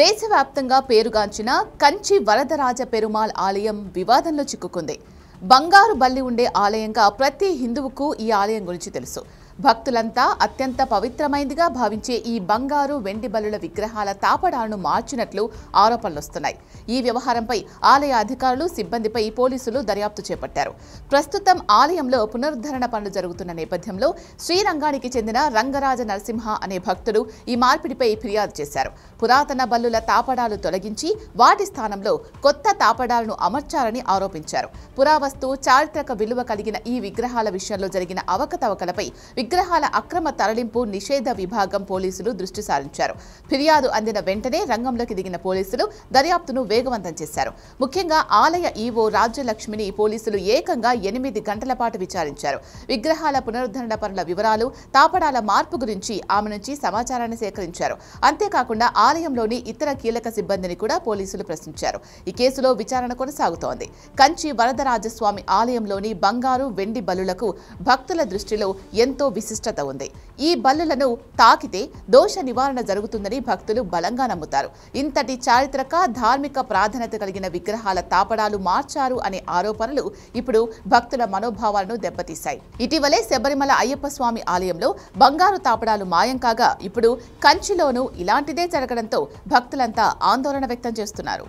దేశవ్యాప్తంగా పేరుగాంచిన కంచి వరదరాజ పెరుమాళ్ ఆలయం వివాదంలో చిక్కుకుంది. బంగారు బల్లి ఉండే ఆలయంగా ప్రతి హిందువుకు ఈ ఆలయం గురించి తెలుసు. భక్తులంతా అత్యంత పవిత్రమైనదిగా భావించే ఈ బంగారు వెండి బల్లుల విగ్రహాల తాపడాలను మార్చినట్లు ఆరోపణలొస్తున్నాయి. ఈ వ్యవహారంపై ఆలయ అధికారులు, సిబ్బందిపై పోలీసులు దర్యాప్తు చేపట్టారు. ప్రస్తుతం ఆలయంలో పునరుద్ధరణ పనులు జరుగుతున్న నేపథ్యంలో శ్రీరంగానికి చెందిన రంగరాజ నరసింహ అనే భక్తుడు ఈ మార్పిడిపై ఫిర్యాదు చేశారు. పురాతన బల్లుల తాపడాలు తొలగించి వాటి స్థానంలో కొత్త తాపడాలను అమర్చారని ఆరోపించారు. పురావస్తు, చారిత్రక విలువ కలిగిన ఈ విగ్రహాల విషయంలో జరిగిన అవకతవకలపై విగ్రహాల అక్రమ తరలింపు నిషేధ విభాగం పోలీసులు దృష్టి సారించారు. ఫిర్యాదు అందిన వెంటనే రంగంలోకి దిగిన పోలీసులు దర్యాప్తును వేగవంతం చేశారు. ముఖ్యంగా ఆలయ ఈవో రాజ్యలక్ష్మిని పోలీసులు ఏకంగా 8 గంటల పాటు విచారించారు. విగ్రహాల పునరుద్ధరణ పనుల వివరాలు, తాపడాల మార్పు గురించి ఆమె నుంచి సమాచారాన్ని సేకరించారు. అంతేకాకుండా ఆలయంలోని ఇతర కీలక సిబ్బందిని కూడా పోలీసులు ప్రశ్నించారు. ఈ కేసులో విచారణ కొనసాగుతోంది. కంచి వరదరాజస్వామి ఆలయంలోని బంగారు, వెండి బల్లులకు భక్తుల దృష్టిలో ఎంతో విశిష్టత ఉంది. ఈ బల్లులను తాకితే దోష నివారణ జరుగుతుందని భక్తులు బలంగా నమ్ముతారు. ఇంతటి చారిత్రక, ధార్మిక ప్రాధాన్యత కలిగిన విగ్రహాల తాపడాలు మార్చారు అనే ఆరోపణలు ఇప్పుడు భక్తుల మనోభావాలను దెబ్బతీశాయి. ఇటీవలే శబరిమల అయ్యప్ప స్వామి ఆలయంలో బంగారు తాపడాలు మాయం కాగా ఇప్పుడు కంచిలోనూ ఇలాంటిదే జరగడంతో భక్తులంతా ఆందోళన వ్యక్తం చేస్తున్నారు.